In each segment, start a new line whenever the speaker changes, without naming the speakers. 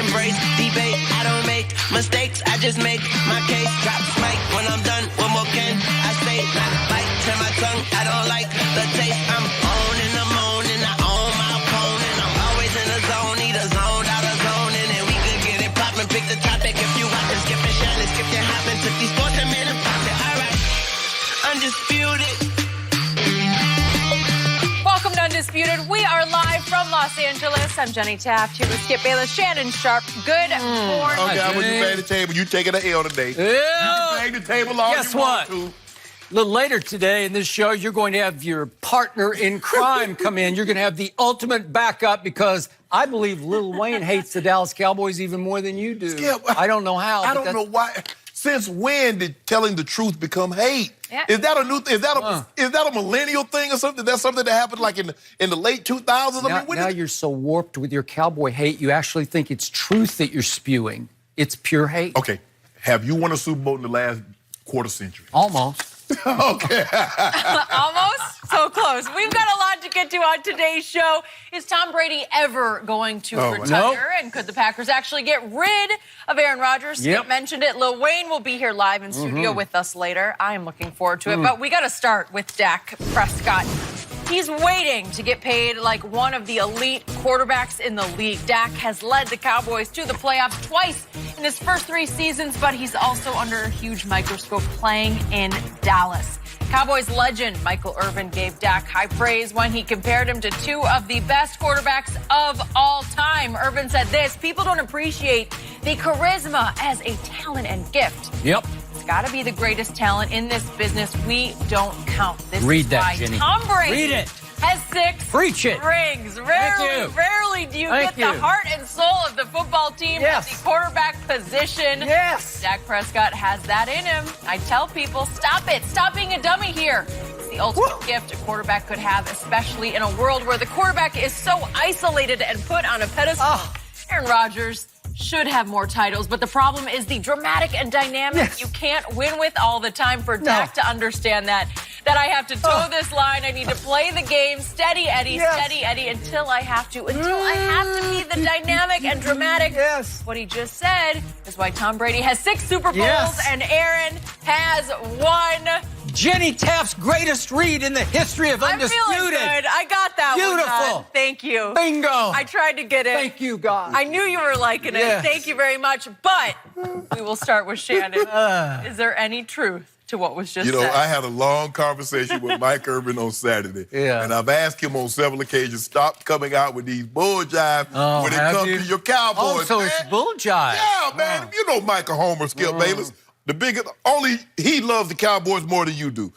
embrace debate. I don't make mistakes, I just make my case. Drop mic when I'm done, what more can I say? Not bite to my tongue, I don't like the taste. I'm on and I'm on and I own my opponent. I'm always in the zone, either zoned out of zoning. And we can get it poppin', pick the topic. If you watchin', skippin' Shannon, skip your hoppin'. Took these sports and made them pop it, alright. Undisputed.
Welcome to Undisputed. We are live from Los Angeles. I'm Jenny Taft here with Skip Bayless, Shannon Sharp. Good morning.
Okay, I'm when you bang the table, you taking the L today.
Yeah.
You bang the table all
Guess
you
what?
want to.
A little later today in this show, you're going to have your partner in crime come in. You're going to have the ultimate backup because I believe Lil Wayne hates the Dallas Cowboys even more than you do.
Skip,
I don't know how.
I don't know why. Since when did telling the truth become hate?
Yeah.
Is that a new thing? Is that a millennial thing or something? That's something that happened like in the late 2000s?
Now you're so warped with your cowboy hate, you actually think it's truth that you're spewing. It's pure hate.
Okay. Have you won a Super Bowl in the last quarter century?
Almost.
Okay.
Almost? So close. We've got a lot to get to on today's show. Is Tom Brady ever going to retire?
Nope.
And could the Packers actually get rid of Aaron Rodgers?
Yep.
Skip mentioned it. Lil Wayne will be here live in studio with us later. I am looking forward to it. But we got to start with Dak Prescott. He's waiting to get paid like one of the elite quarterbacks in the league. Dak has led the Cowboys to the playoffs twice in his first 3 seasons, but he's also under a huge microscope playing in Dallas. Cowboys legend Michael Irvin gave Dak high praise when he compared him to 2 of the best quarterbacks of all time. Irvin said this: people don't appreciate the charisma as a talent and gift.
Yep.
It's got to be the greatest talent in this business. We don't count. This
Read
is
that,
why
Jenny.
Tom Brady
Read it.
has 6
Preach it.
rings.
Thank you.
Rarely do you
Thank
get the
you.
heart and soul of the football team
Yes.
at the quarterback position.
Yes.
Dak Prescott has that in him. I tell people, stop it. Stop being a dummy here. It's the ultimate gift a quarterback could have, especially in a world where the quarterback is so isolated and put on a pedestal. Aaron Rodgers should have more titles, but the problem is the dramatic and dynamic
Yes.
you can't win with all the time. For Dak to understand that I have to toe this line, I need to play the game steady Eddie, steady Eddie, until I have to be the dynamic and dramatic.
Yes.
What he just said is why Tom Brady has 6 Super Bowls
Yes.
and Aaron has 1.
Jenny Taft's greatest read in the history of
I'm
Undisputed.
feeling good. I got that one
Beautiful.
done. Thank you.
Bingo.
I tried to get it.
Thank you, God.
I knew you were liking it.
Yes.
Thank you very much. But we will start with Shannon. Is there any truth to what was just
You know,
said?
I had a long conversation with Mike Irvin on Saturday.
Yeah.
And I've asked him on several occasions, stop coming out with these bull jive when it
have
comes
you?
to your Cowboys.
Oh, so
man.
it's bull jive.
Yeah, man. You know Michael Homer, Skip Bayless. The biggest, only he loves the Cowboys more than you do.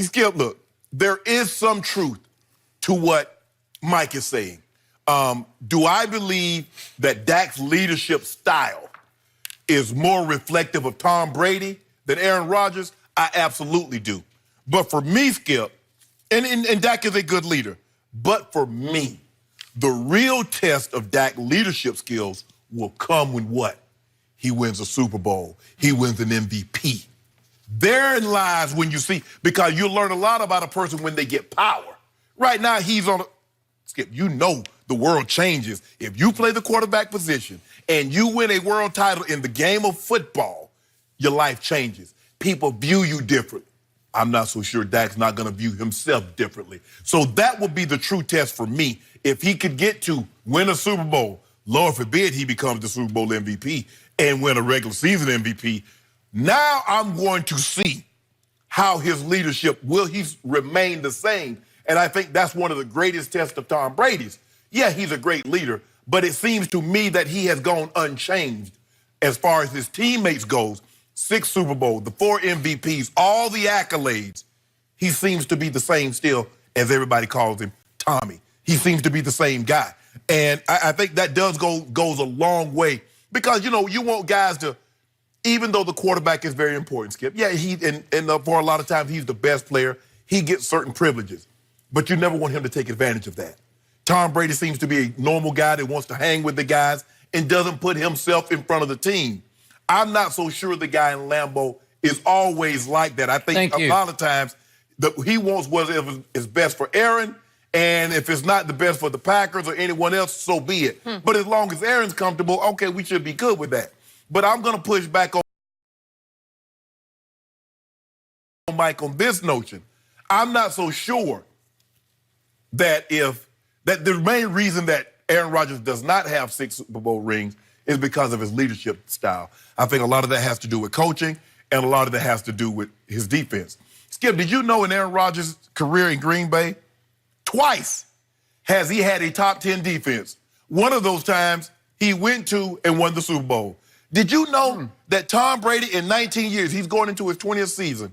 Skip, look, there is some truth to what Mike is saying. Do I believe that Dak's leadership style is more reflective of Tom Brady than Aaron Rodgers? I absolutely do. But for me, Skip, and Dak is a good leader, but for me, the real test of Dak's leadership skills will come when what? He wins a Super Bowl. He wins an MVP. Therein lies when you see, because you'll learn a lot about a person when they get power. Right now, he's on a, Skip, you know the world changes. If you play the quarterback position and you win a world title in the game of football, your life changes. People view you different. I'm not so sure Dak's not going to view himself differently. So that will be the true test for me. If he could get to win a Super Bowl, Lord forbid he becomes the Super Bowl MVP and win a regular season MVP, now I'm going to see how his leadership, will he remain the same? And I think that's one of the greatest tests of Tom Brady's. Yeah, he's a great leader, but it seems to me that he has gone unchanged as far as his teammates goes. 6 Super Bowls, the 4 MVPs, all the accolades. He seems to be the same still, as everybody calls him, Tommy. He seems to be the same guy. And I think that goes a long way because, you know, you want guys to, even though the quarterback is very important, Skip, yeah, for a lot of times he's the best player. He gets certain privileges, but you never want him to take advantage of that. Tom Brady seems to be a normal guy that wants to hang with the guys and doesn't put himself in front of the team. I'm not so sure the guy in Lambeau is always like that. I think a lot of times he wants what is best for Aaron And if it's not the best for the Packers or anyone else, so be it. But as long as Aaron's comfortable, okay, we should be good with that. But I'm going to push back on Mike on this notion. I'm not so sure that the main reason that Aaron Rodgers does not have 6 Super Bowl rings is because of his leadership style. I think a lot of that has to do with coaching, and a lot of that has to do with his defense. Skip, did you know in Aaron Rodgers' career in Green Bay, twice has he had a top 10 defense? One of those times, he went to and won the Super Bowl. Did you know that Tom Brady in 19 years, he's going into his 20th season,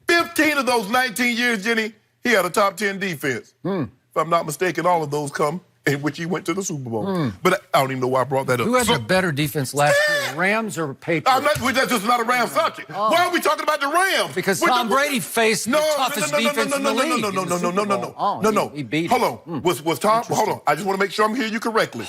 15 of those 19 years, Jenny, he had a top 10 defense. If I'm not mistaken, all of those come in which he went to the Super Bowl. But I don't even know why I brought that up.
Who had a better defense last year, Rams or Patriots?
That's just not a Rams subject. Why are we talking about the Rams?
Because Tom Brady faced the toughest defense in the league.
No.
He beat
Hold on. Was Tom, hold on. I just want to make sure I'm hearing you correctly.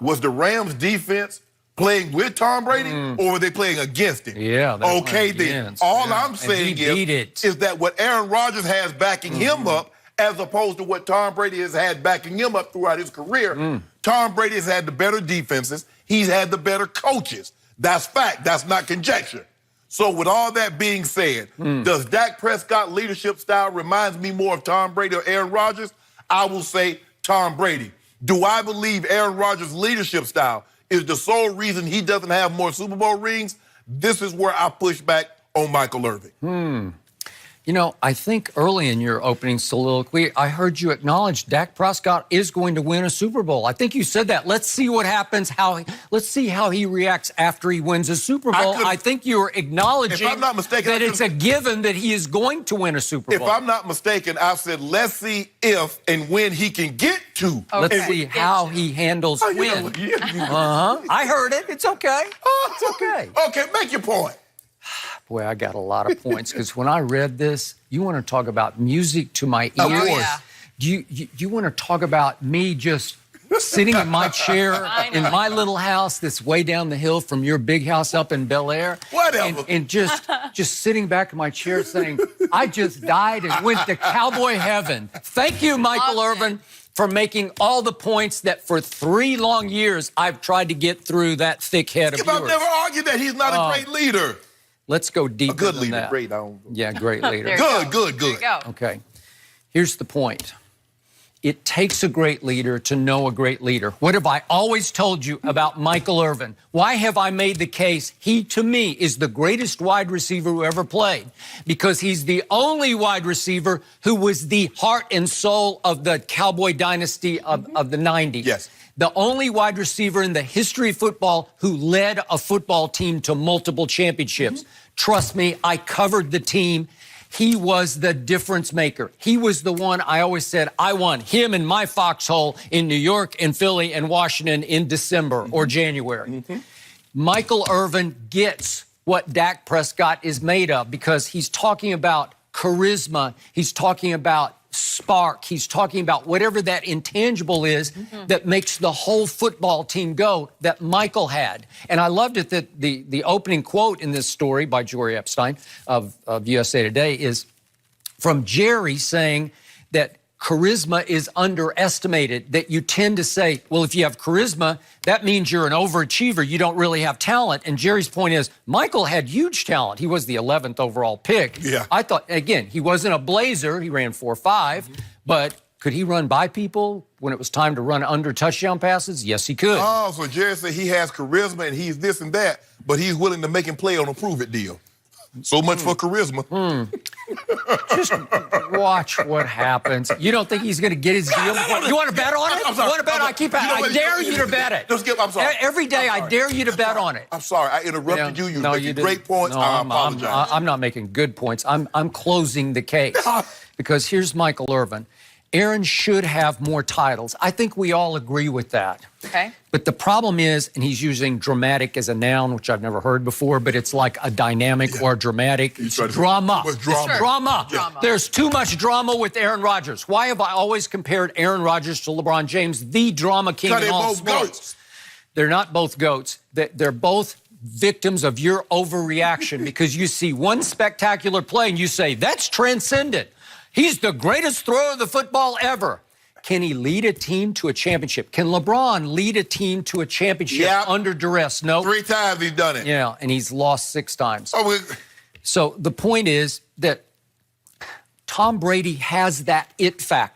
Was the Rams defense playing with Tom Brady or were they playing against him?
Yeah.
Okay, then. All I'm saying is that what Aaron Rodgers has backing him up, as opposed to what Tom Brady has had backing him up throughout his career. Tom Brady has had the better defenses. He's had the better coaches. That's fact. That's not conjecture. So with all that being said, does Dak Prescott leadership style reminds me more of Tom Brady or Aaron Rodgers? I will say Tom Brady. Do I believe Aaron Rodgers' leadership style is the sole reason he doesn't have more Super Bowl rings? This is where I push back on Michael Lrvin.
You know, I think early in your opening soliloquy, I heard you acknowledge Dak Prescott is going to win a Super Bowl. I think you said that. Let's see what happens. Let's see how he reacts after he wins a Super Bowl. I think you're acknowledging
if I'm not mistaken,
that it's a given that he is going to win a Super Bowl.
If I'm not mistaken, I said, let's see if and when he can get to.
Let's see how he handles win. I heard it. It's okay. It's okay.
Okay, make your point.
Boy, I got a lot of points because when I read this, you want to talk about music to my ears.
Of course.
Yeah.
You want to talk about me just sitting in my chair in my little house that's way down the hill from your big house up in Bel Air.
Whatever.
And just sitting back in my chair saying, I just died and went to cowboy heaven. Thank you, Michael Lrvin, for making all the points that for 3 long years I've tried to get through that thick head of yours.
I've never argued that he's not a great leader.
Let's go deeper
A good
than
leader,
that.
great.
Yeah, great leader.
Good.
There you go.
Okay. Here's the point. It takes a great leader to know a great leader. What have I always told you about Michael Lrvin? Why have I made the case he, to me, is the greatest wide receiver who ever played? Because he's the only wide receiver who was the heart and soul of the Cowboy dynasty of the 90s.
Yes.
The only wide receiver in the history of football who led a football team to multiple championships. Trust me, I covered the team. He was the difference maker. He was the one I always said, I want him in my foxhole in New York and Philly and Washington in December or January. Michael Lrvin gets what Dak Prescott is made of because he's talking about charisma. He's talking about spark. He's talking about whatever that intangible is that makes the whole football team go that Michael had. And I loved it that the opening quote in this story by Jory Epstein of USA Today is from Jerry saying that charisma is underestimated, that you tend to say, well, if you have charisma, that means you're an overachiever. You don't really have talent. And Jerry's point is, Michael had huge talent. He was the 11th overall pick.
Yeah.
I thought, again, he wasn't a blazer. He ran 4.5, but could he run by people when it was time to run under touchdown passes? Yes, he could.
Oh, so Jerry said he has charisma and he's this and that, but he's willing to make him play on a prove-it deal. So much for charisma.
Just watch what happens. You don't think he's going to get his deal? You want to bet on it?
I'm sorry.
You want to bet? I dare you to bet it.
Skip, I'm sorry.
Every day, I dare you to bet on it.
I'm sorry. I interrupted you. You
No,
were
you
making
didn't.
great points.
No,
I apologize.
I'm not making good points. I'm closing the case. Because here's Michael Lrvin. Aaron should have more titles. I think we all agree with that.
Okay.
But the problem is, and he's using dramatic as a noun, which I've never heard before, but it's like a dynamic or dramatic. It's drama.
With drama.
It's drama.
Drama.
There's too much drama with Aaron Rodgers. Why have I always compared Aaron Rodgers to LeBron James, the drama king in all
both
sports?
goats.
They're not both goats. They're both victims of your overreaction because you see one spectacular play and you say, that's transcendent. He's the greatest thrower of the football ever. Can he lead a team to a championship? Can LeBron lead a team to a championship
Yep.
under duress? No.
3 times he's done it.
Yeah, and he's lost 6 times.
Oh,
So the point is that Tom Brady has that it factor.